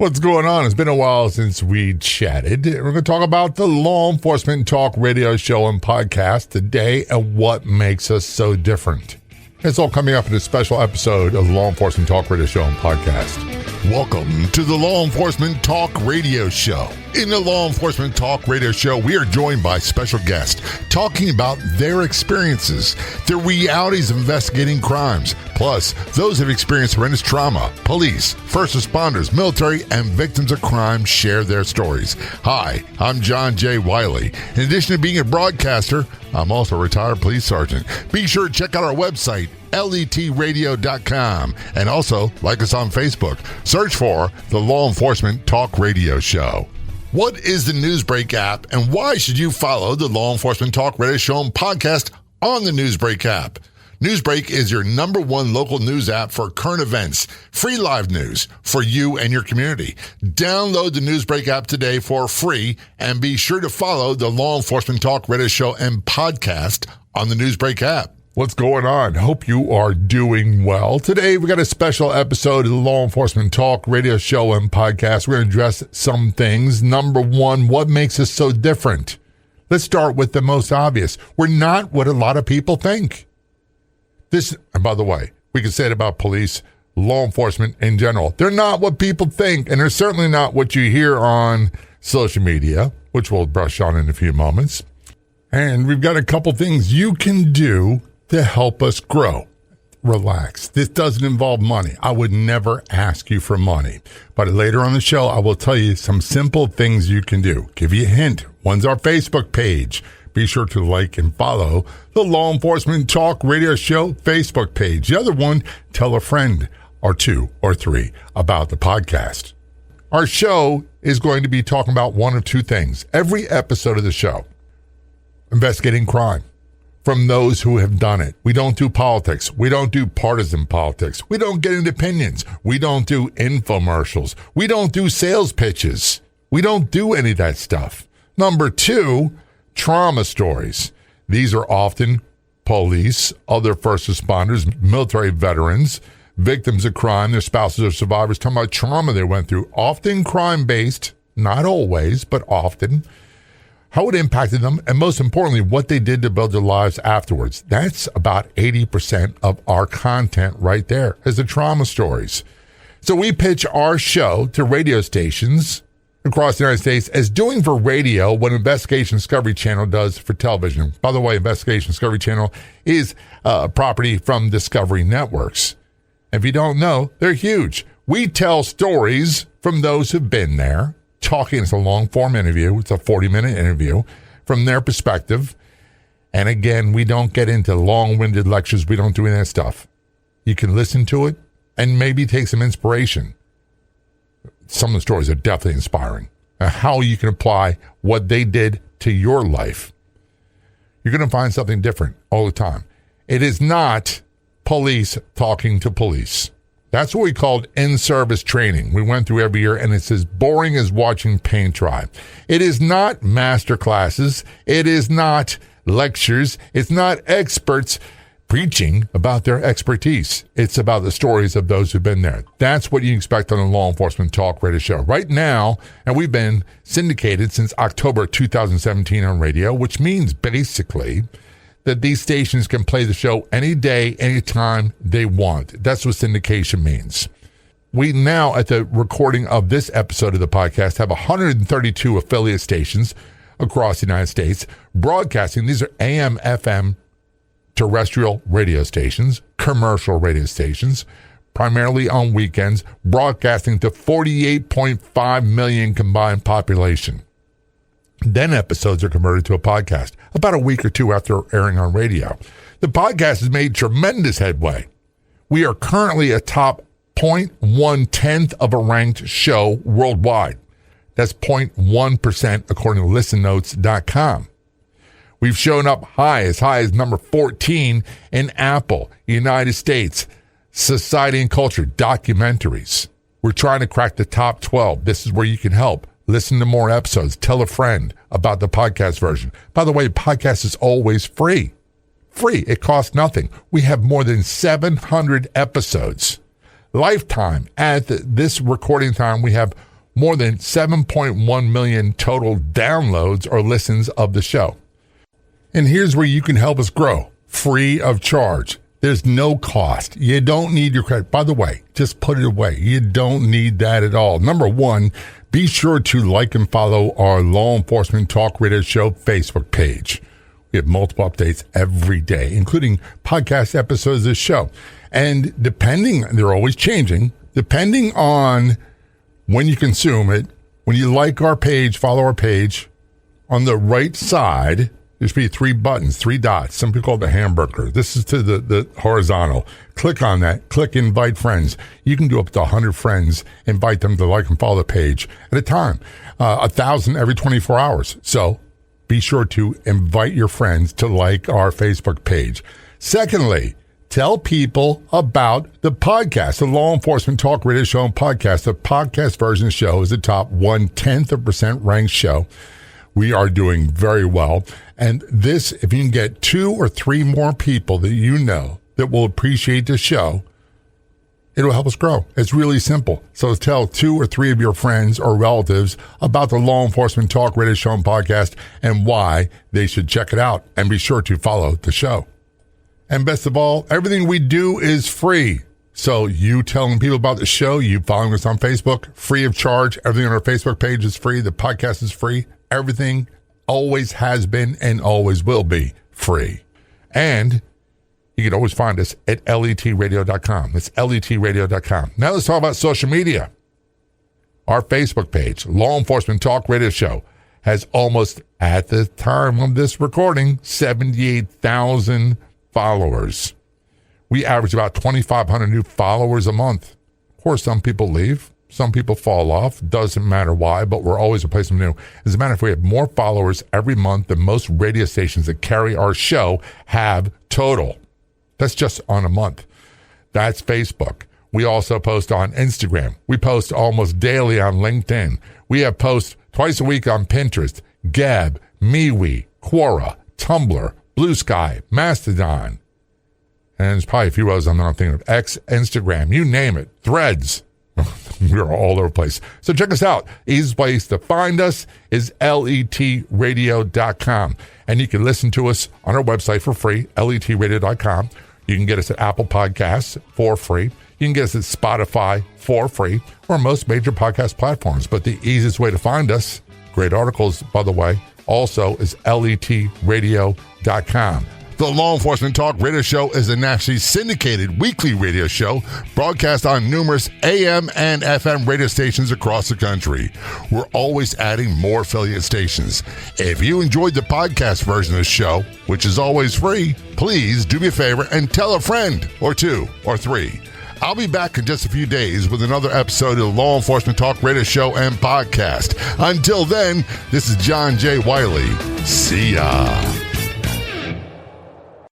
What's going on? It's been a while since we chatted. We're going to talk about the Law Enforcement Talk radio show and podcast today and what makes us so different. It's all coming up in a special episode of the Law Enforcement Talk radio show and podcast. Welcome to the Law Enforcement Talk radio show. In the Law Enforcement Talk radio show, we are joined by special guests talking about their experiences, the realities of investigating crimes, plus those who have experienced horrendous trauma. Police, first responders, military, and victims of crime share their stories. Hi, I'm John J. Wiley. In addition to being a broadcaster, I'm also a retired police sergeant. Be sure to check out our website, letradio.com, and also like us on Facebook. Search for the Law Enforcement Talk Radio Show. What is the Newsbreak app, and why should you follow the Law Enforcement Talk Radio Show and podcast on the Newsbreak app? Newsbreak is your #1 local news app for current events, free live news for you and your community. Download the Newsbreak app today for free, and be sure to follow the Law Enforcement Talk Radio Show and podcast on the Newsbreak app. What's going on? Hope you are doing well. Today, we got a special episode of the Law Enforcement Talk radio show and podcast. We're going to address some things. #1, what makes us so different? Let's start with the most obvious. We're not what a lot of people think. This, and by the way, we can say it about police, law enforcement in general. They're not what people think, and they're certainly not what you hear on social media, which we'll brush on in a few moments. And we've got a couple things you can do to help us grow. Relax. This doesn't involve money. I would never ask you for money. But later on the show, I will tell you some simple things you can do. Give you a hint. One's our Facebook page. Be sure to like and follow the Law Enforcement Talk Radio Show Facebook page. The other one, tell a friend or two or three about the podcast. Our show is going to be talking about one or two things. Every episode of the show, investigating crime from those who have done it. We don't do politics. We don't do partisan politics. We don't get into opinions. We don't do infomercials. We don't do sales pitches. We don't do any of that stuff. #2, trauma stories. These are often police, other first responders, military veterans, victims of crime, their spouses or survivors, talking about trauma they went through, often crime-based, not always, but often, how it impacted them, and most importantly, what they did to build their lives afterwards. That's about 80% of our content right there, is the trauma stories. So we pitch our show to radio stations across the United States as doing for radio what Investigation Discovery Channel does for television. By the way, Investigation Discovery Channel is a property from Discovery Networks. If you don't know, they're huge. We tell stories from those who've been there, talking. It's a long-form interview. It's a 40-minute interview from their perspective. And again, we don't get into long-winded lectures. We don't do any of that stuff. You can listen to it and maybe take some inspiration. Some of the stories are definitely inspiring. How you can apply what they did to your life. You're going to find something different all the time. It is not police talking to police. That's what we called in-service training. We went through every year, and it's as boring as watching paint dry. It is not master classes. It is not lectures. It's not experts preaching about their expertise. It's about the stories of those who've been there. That's what you expect on the Law Enforcement Talk Radio Show. Right now, and we've been syndicated since October 2017 on radio, which means basically that these stations can play the show any day, anytime they want. That's what syndication means. We now, at the recording of this episode of the podcast, have 132 affiliate stations across the United States broadcasting. These are AM, FM, terrestrial radio stations, commercial radio stations, primarily on weekends, broadcasting to 48.5 million combined population. Then episodes are converted to a podcast about a week or two after airing on radio. The podcast has made tremendous headway. We are currently a top 0.1% of a ranked show worldwide. That's 0.1% according to listennotes.com. We've shown up as high as number 14 in Apple, United States, Society and Culture, documentaries. We're trying to crack the top 12. This is where you can help. Listen to more episodes. Tell a friend about the podcast version. By the way, the podcast is always free. Free. It costs nothing. We have more than 700 episodes. Lifetime. At this recording time, we have more than 7.1 million total downloads or listens of the show. And here's where you can help us grow, free of charge. There's no cost. You don't need your credit. By the way, just put it away. You don't need that at all. Number one, be sure to like and follow our Law Enforcement Talk Radio Show Facebook page. We have multiple updates every day, including podcast episodes of the show. And they're always changing, depending on when you consume it. When you like our page, follow our page, on the right side, there should be 3 buttons, 3 dots. Some people call it the hamburger. This is to the horizontal. Click on that. Click invite friends. You can do up to 100 friends. Invite them to like and follow the page at a time. 1,000 every 24 hours. So be sure to invite your friends to like our Facebook page. Secondly, tell people about the podcast, the Law Enforcement Talk Radio Show and podcast. The podcast version of the show is the top 0.1% ranked show. We are doing very well. And this, if you can get 2 or 3 more people that you know that will appreciate the show, it'll help us grow. It's really simple. So tell 2 or 3 of your friends or relatives about the Law Enforcement Talk Radio Show and podcast and why they should check it out. And be sure to follow the show. And best of all, everything we do is free. So you telling people about the show, you following us on Facebook, free of charge. Everything on our Facebook page is free. The podcast is free. Everything always has been and always will be free. And you can always find us at letradio.com. That's letradio.com. Now let's talk about social media. Our Facebook page, Law Enforcement Talk Radio Show, has almost, at the time of this recording, 78,000 followers. We average about 2,500 new followers a month. Of course, some people leave. Some people fall off. Doesn't matter why, but we're always replacing them new. As a matter of fact, we have more followers every month than most radio stations that carry our show have total. That's just on a month. That's Facebook. We also post on Instagram. We post almost daily on LinkedIn. We have posts twice a week on Pinterest, Gab, MeWe, Quora, Tumblr, Blue Sky, Mastodon. And there's probably a few others I'm not thinking of. X, Instagram, you name it. Threads. We're all over the place. So check us out. Easiest place to find us is letradio.com. And you can listen to us on our website for free, letradio.com. You can get us at Apple Podcasts for free. You can get us at Spotify for free, or most major podcast platforms. But the easiest way to find us, great articles, by the way, also is letradio.com. The Law Enforcement Talk Radio Show is a nationally syndicated weekly radio show broadcast on numerous AM and FM radio stations across the country. We're always adding more affiliate stations. If you enjoyed the podcast version of the show, which is always free, please do me a favor and tell a friend or 2 or 3. I'll be back in just a few days with another episode of the Law Enforcement Talk Radio Show and podcast. Until then, this is John J. Wiley. See ya.